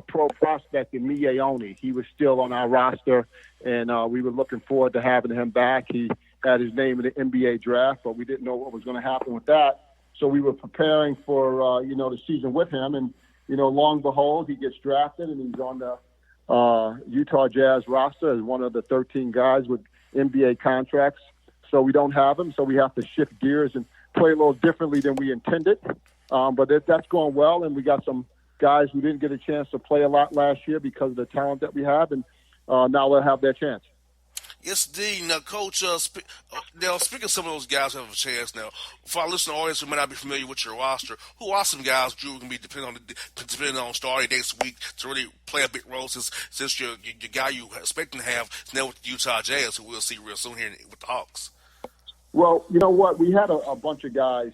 pro prospect in Miyeoni. He was still on our roster, and we were looking forward to having him back. He had his name in the NBA draft, but we didn't know what was going to happen with that. So we were preparing for, the season with him. And, long and behold, he gets drafted, and he's on the Utah Jazz roster as one of the 13 guys with NBA contracts. So we don't have him, so we have to shift gears and play a little differently than we intended. But that's going well, and we got some guys who didn't get a chance to play a lot last year because of the talent that we have, and now they'll have their chance. Yes, indeed. Now, Coach, speaking of some of those guys who have a chance now, for our listening audience who may not be familiar with your roster, who are some guys Drew can be depending on starting next week to really play a big role since your guy you expecting to have is now with the Utah Jazz, who we'll see real soon here with the Hawks? Well, you know what? We had a bunch of guys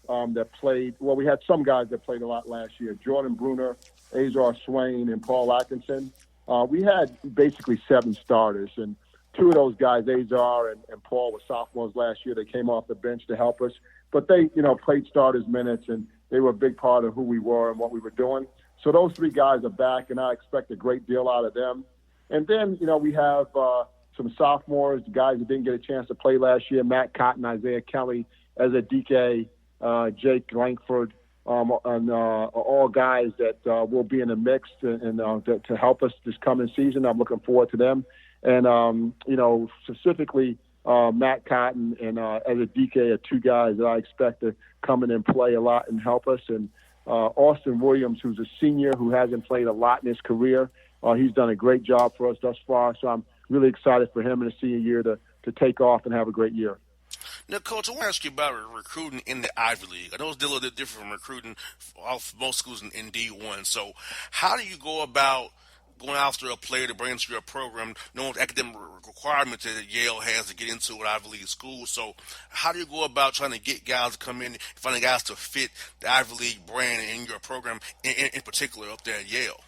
that played. Well, we had some guys that played a lot last year. Jordan Bruner, Azar Swain, and Paul Atkinson. We had basically 7 starters, and 2 of those guys, Azar and Paul, were sophomores last year. They came off the bench to help us. But they, played starters minutes, and they were a big part of who we were and what we were doing. So those 3 guys are back, and I expect a great deal out of them. And then, we have some sophomores, guys that didn't get a chance to play last year, Matt Cotton, Isaiah Kelly, Ezra DK, Jake Langford, and all guys that will be in the mix and to help us this coming season. I'm looking forward to them. And, specifically Matt Cotton and Ezra DK are 2 guys that I expect to come in and play a lot and help us. And Austin Williams, who's a senior who hasn't played a lot in his career, he's done a great job for us thus far. So I'm really excited for him in his senior year to take off and have a great year. Now, Coach, I want to ask you about recruiting in the Ivy League. I know it's a little bit different from recruiting off most schools in D1. So, how do you go about going after a player to bring into your program, knowing the academic requirements that Yale has to get into an Ivy League school? So, how do you go about trying to get guys to come in and finding guys to fit the Ivy League brand in your program, in particular up there at Yale?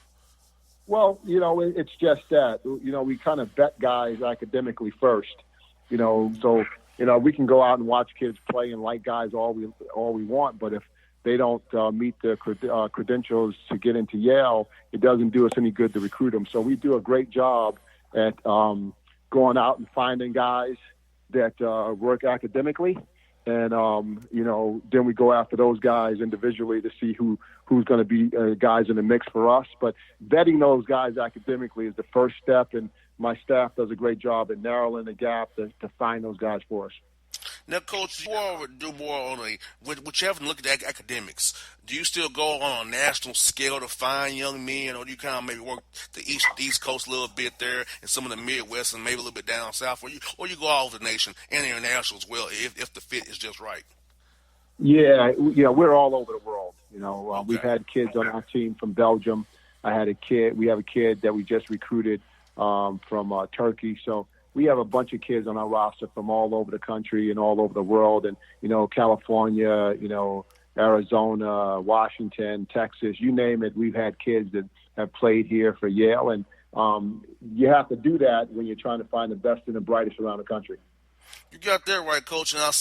Well, it's just that. We kind of vet guys academically first. So we can go out and watch kids play and like guys all we want, but if they don't meet the credentials to get into Yale, it doesn't do us any good to recruit them. So we do a great job at going out and finding guys that work academically, and then we go after those guys individually to see who's going to be guys in the mix for us. But vetting those guys academically is the first step, and my staff does a great job at narrowing the gap to find those guys for us. Now, Coach, you all do more on what you have to look at academics. Do you still go on a national scale to find young men, or do you kind of maybe work the East Coast a little bit there and some of the Midwest and maybe a little bit down south, or you go all over the nation and international as well if the fit is just right? Yeah, we're all over the world. Okay. We've had kids on our team from Belgium. We have a kid that we just recruited from Turkey. So we have a bunch of kids on our roster from all over the country and all over the world. And, California, Arizona, Washington, Texas, you name it. We've had kids that have played here for Yale. And you have to do that when you're trying to find the best and the brightest around the country. You got that right, Coach. And I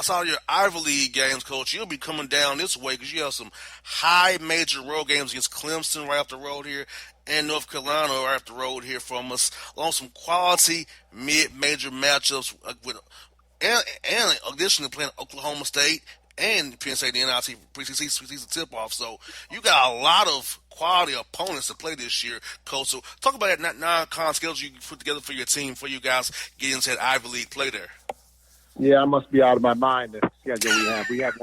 saw your Ivy League games, Coach. You'll be coming down this way because you have some high major road games against Clemson right up the road here and North Carolina right up the road here from us, along some quality mid-major matchups and additionally playing Oklahoma State and Penn State, the NIT preseason tip-off. So you got a lot of quality opponents to play this year, Coach. So talk about that non-con schedule you put together for your team, for you guys get into that Ivy League play there. Yeah, I must be out of my mind. The schedule we have.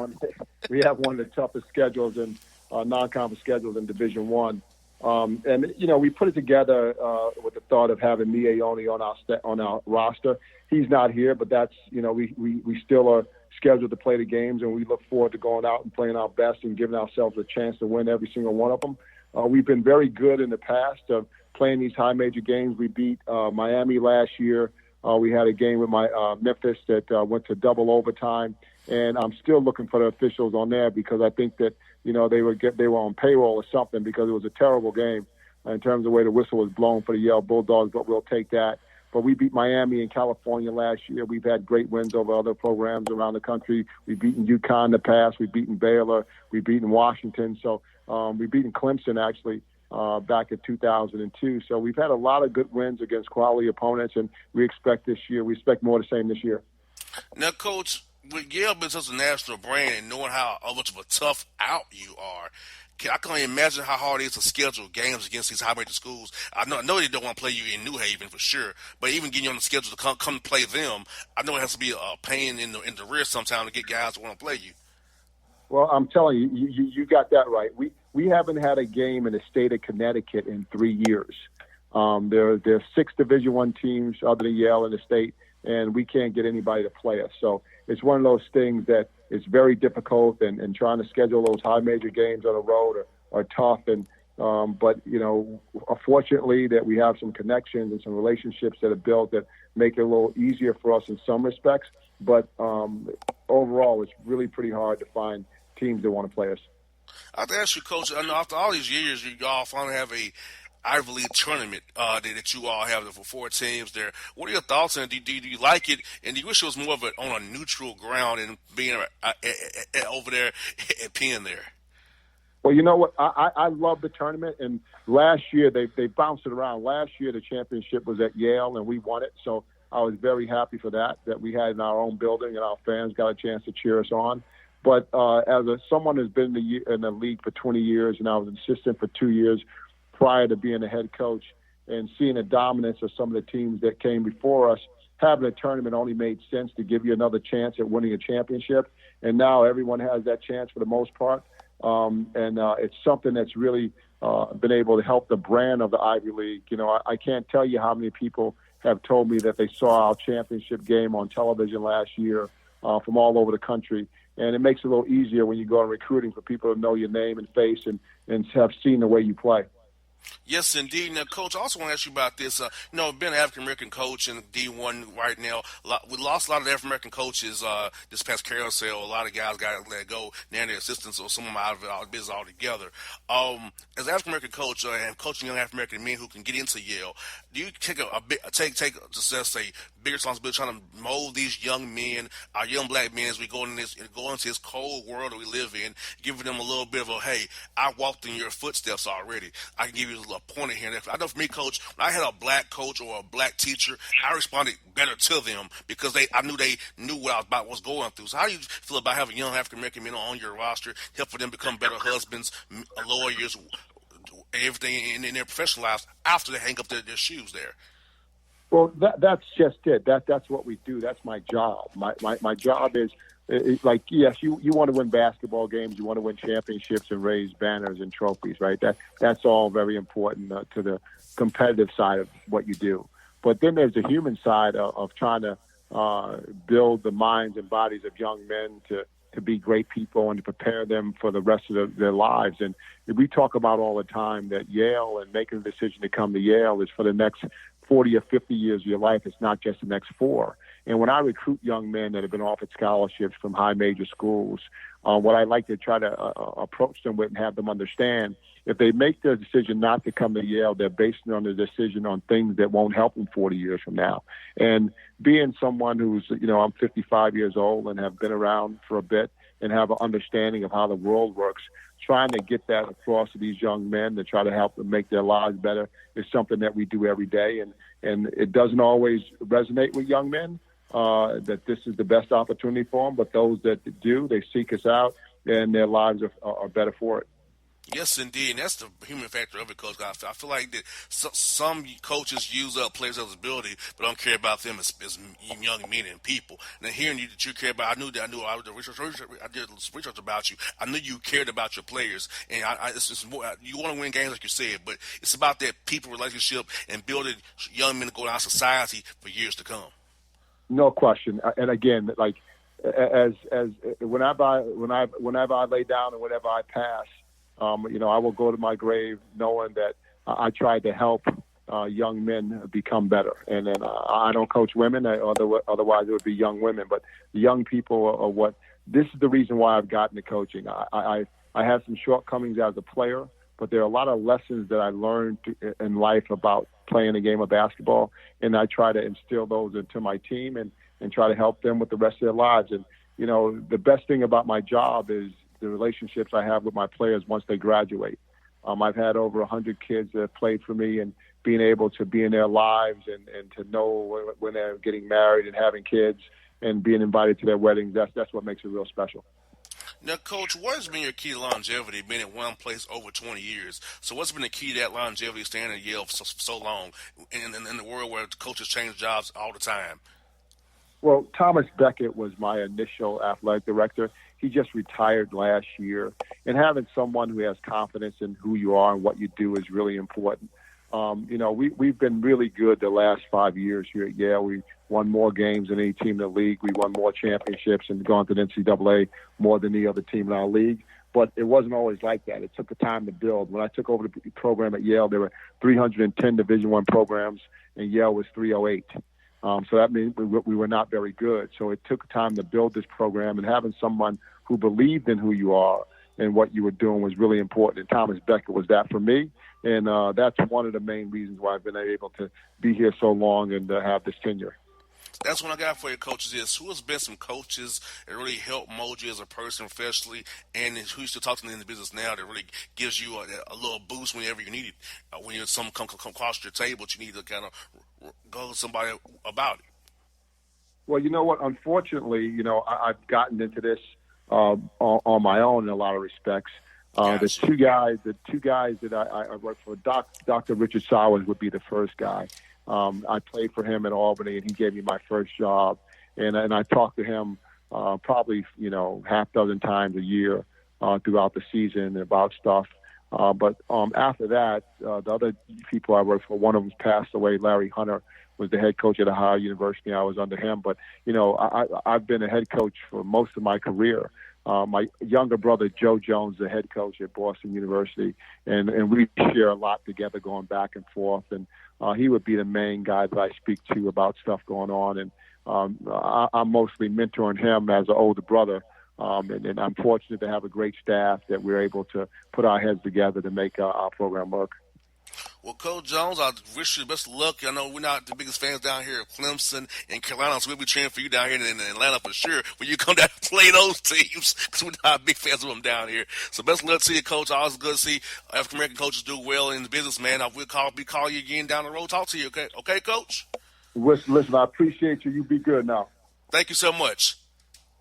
We have one of the toughest schedules in non-conference schedules in Division One. And we put it together with the thought of having Miaoni on our roster. He's not here, but that's we still are scheduled to play the games, and we look forward to going out and playing our best and giving ourselves a chance to win every single one of them. We've been very good in the past of playing these high major games. We beat Miami last year. We had a game with Memphis that went to double overtime, and I'm still looking for the officials on there because I think that they were on payroll or something because it was a terrible game in terms of the way the whistle was blown for the Yale Bulldogs. But we'll take that. But we beat Miami and California last year. We've had great wins over other programs around the country. We've beaten UConn in the past. We've beaten Baylor. We've beaten Washington. So we've beaten Clemson actually. Back in 2002. So we've had a lot of good wins against quality opponents, and we expect more of the same this year. Now, Coach, with Yale being such a national brand and knowing how much of a tough out you are, I can only imagine how hard it is to schedule games against these high major schools. I know they don't want to play you in New Haven for sure, but even getting you on the schedule to come play them, I know it has to be a pain in the rear sometimes to get guys to want to play you. Well, I'm telling you, you got that right. We haven't had a game in the state of Connecticut in 3 years. There are 6 Division I teams other than Yale in the state, and we can't get anybody to play us. So it's one of those things that is very difficult, and trying to schedule those high major games on the road are tough. And but fortunately that we have some connections and some relationships that are built that make it a little easier for us in some respects. But overall, it's really pretty hard to find teams that want to play us. I have to ask you, Coach, I know after all these years, you all finally have a Ivy League tournament that you all have for 4 teams there. What are your thoughts on it? Do you like it? And do you wish it was more of on a neutral ground and being over there at Penn there? Well, you know what? I love the tournament, and last year they bounced it around. Last year the championship was at Yale, and we won it. So I was very happy for that we had in our own building, and our fans got a chance to cheer us on. But as someone who's been in the league for 20 years, and I was an assistant for 2 years prior to being a head coach, and seeing the dominance of some of the teams that came before us, having a tournament only made sense to give you another chance at winning a championship. And now everyone has that chance for the most part. And it's something that's really been able to help the brand of the Ivy League. I can't tell you how many people have told me that they saw our championship game on television last year from all over the country. And it makes it a little easier when you go on recruiting for people to know your name and face and have seen the way you play. Yes, indeed. Now, Coach, I also want to ask you about this. Being an African-American coach in D1 right now, we lost a lot of African American coaches this past carousel. A lot of guys got let go. Now their assistants or some of them out of business altogether. As an African-American coach and coaching young African-American men who can get into Yale, do you take just say bigger responsibility trying to mold these young men, our young black men, as we go into this cold world that we live in, giving them a little bit of a, hey, I walked in your footsteps already. I can give you a little pointer here and there. I know for me, Coach, when I had a black coach or a black teacher, I responded better to them because I knew they knew what I was going through. So how do you feel about having young African American men on your roster, helping them become better husbands, lawyers, everything in their professional lives after they hang up their shoes there? Well, that's just it. That's what we do. That's my job. My job is like, yes, you want to win basketball games, you want to win championships and raise banners and trophies, right? That's all very important to the competitive side of what you do. But then there's the human side of trying to build the minds and bodies of young men to be great people and to prepare them for the rest of their lives. And we talk about all the time that Yale and making a decision to come to Yale is for the next 40 or 50 years of your life. It's not just the next 4. And when I recruit young men that have been offered scholarships from high major schools, what I like to try to approach them with and have them understand, if they make their decision not to come to Yale, they're basing on the decision on things that won't help them 40 years from now. And being someone who's, I'm 55 years old and have been around for a bit and have an understanding of how the world works, trying to get that across to these young men to try to help them make their lives better is something that we do every day. And it doesn't always resonate with young men that this is the best opportunity for them, but those that do, they seek us out and their lives are better for it. Yes, indeed. And that's the human factor of it, Coach. I feel like that some coaches use up players' eligibility, but don't care about them as young men and people. And then hearing you that you care about, I did research about you. I knew you cared about your players, and it's just more. You want to win games, like you said, but it's about that people relationship and building young men to go down society for years to come. No question. And again, like as whenever I lay down and whenever I pass. I will go to my grave knowing that I tried to help young men become better. And then I don't coach women, otherwise it would be young women. But young people are this is the reason why I've gotten to coaching. I have some shortcomings as a player, but there are a lot of lessons that I learned in life about playing a game of basketball, and I try to instill those into my team and try to help them with the rest of their lives. And, the best thing about my job is the relationships I have with my players once they graduate. I've had over 100 kids that have played for me, and being able to be in their lives and to know when they're getting married and having kids and being invited to their weddings, that's what makes it real special. Now, Coach, what has been your key to longevity, being at one place over 20 years? So what's been the key to that longevity, staying at Yale for so long in the world where coaches change jobs all the time? Well, Thomas Beckett was my initial athletic director. He just retired last year. And having someone who has confidence in who you are and what you do is really important. We've been really good the last 5 years here at Yale. We won more games than any team in the league. We won more championships and gone to the NCAA more than any other team in our league. But it wasn't always like that. It took the time to build. When I took over the program at Yale, there were 310 Division I programs, and Yale was 308. So that means we were not very good. So it took time to build this program, and having someone who believed in who you are and what you were doing was really important. And Thomas Beckett was that for me. And that's one of the main reasons why I've been able to be here so long and have this tenure. That's what I got for you, coaches, is who has been some coaches that really help mold you as a person professionally, and who you still talk to in the business now that really gives you a little boost whenever you need it, when you're some come across your table, but you need to kind of go to somebody about it. Well, you know what? Unfortunately, I've gotten into this on my own in a lot of respects. The two guys that I worked for, Dr. Richard Sowers would be the first guy. I played for him at Albany, and he gave me my first job. And I talked to him probably half dozen times a year throughout the season about stuff. But after that, the other people I worked for, one of them passed away. Larry Hunter was the head coach at Ohio University. I was under him. But, I've been a head coach for most of my career. My younger brother, Joe Jones, the head coach at Boston University, and we share a lot together going back and forth. And he would be the main guy that I speak to about stuff going on. And I'm mostly mentoring him as an older brother. And I'm fortunate to have a great staff that we're able to put our heads together to make our program work. Well, Coach Jones, I wish you the best of luck. I know we're not the biggest fans down here at Clemson and Carolina, so we'll be cheering for you down here in Atlanta for sure when you come down and play those teams, because we're not big fans of them down here. So best of luck to you, Coach. Always good to see African-American coaches do well in the business, man. I will call you again down the road, talk to you, okay? Okay, Coach? Listen, I appreciate you. You be good now. Thank you so much.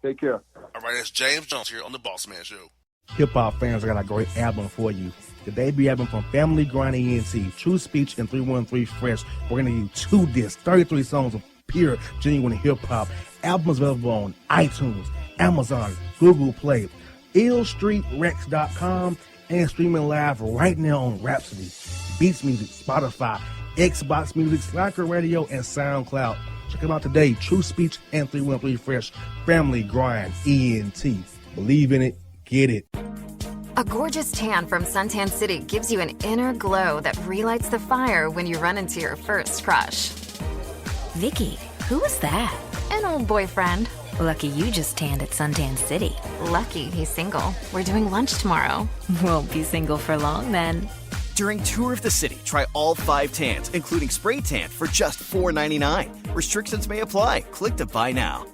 Take care. All right, that's James Jones here on the Bossman Show. Hip-hop fans, I got a great album for you. The debut album from Family Grind ENT, True Speech and 313 Fresh. We're going to give you 2 discs, 33 songs of pure, genuine hip-hop. Albums available on iTunes, Amazon, Google Play, illstreetrex.com, and streaming live right now on Rhapsody, Beats Music, Spotify, Xbox Music, Slacker Radio, and SoundCloud. Check them out today. True Speech and 313 Fresh. Family Grind ENT. Believe in it. Get it. A gorgeous tan from Suntan City gives you an inner glow that relights the fire when you run into your first crush. Vicky, who was that? An old boyfriend. Lucky you just tanned at Suntan City. Lucky he's single. We're doing lunch tomorrow. Won't be single for long then. During Tour of the City, try all 5 tans, including spray tan, for just $4.99. Restrictions may apply. Click to buy now.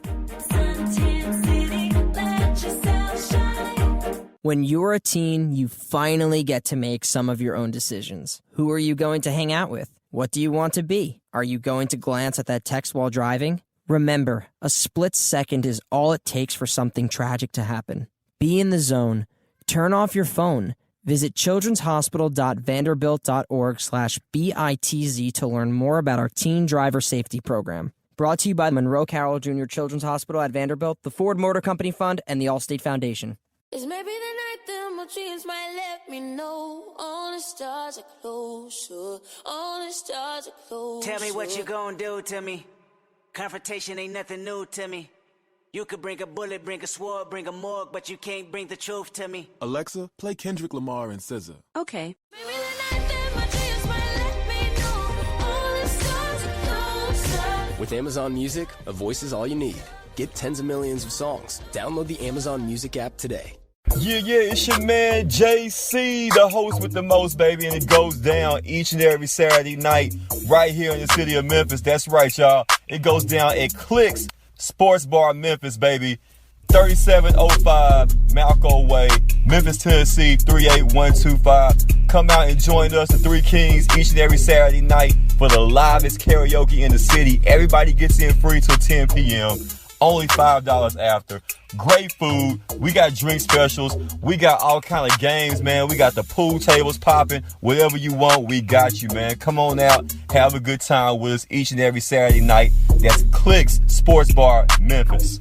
When you're a teen, you finally get to make some of your own decisions. Who are you going to hang out with? What do you want to be? Are you going to glance at that text while driving? Remember, a split second is all it takes for something tragic to happen. Be in the zone. Turn off your phone. Visit childrenshospital.vanderbilt.org/BITZ to learn more about our teen driver safety program. Brought to you by the Monroe Carroll Jr. Children's Hospital at Vanderbilt, the Ford Motor Company Fund, and the Allstate Foundation. It's maybe the night that my dreams might let me know. All the stars are closer. All the stars are closer. Tell me what you gonna do to me. Confrontation ain't nothing new to me. You could bring a bullet, bring a sword, bring a morgue, but you can't bring the truth to me. Alexa, play Kendrick Lamar and SZA. Okay. Maybe the night that my dreams might let me know. All the stars are closer. With Amazon Music, a voice is all you need. Get tens of millions of songs. Download the Amazon Music app today. Yeah, it's your man JC, the host with the most, baby, and it goes down each and every Saturday night right here in the city of Memphis. That's right, y'all. It goes down at Clicks Sports Bar Memphis, baby. 3705 Malco Way, Memphis, Tennessee, 38125. Come out and join us, the Three Kings, each and every Saturday night for the livest karaoke in the city. Everybody gets in free till 10 p.m. Only $5 after. Great food. We got drink specials. We got all kind of games, man. We got the pool tables popping. Whatever you want, we got you, man. Come on out. Have a good time with us each and every Saturday night. That's Clicks Sports Bar, Memphis.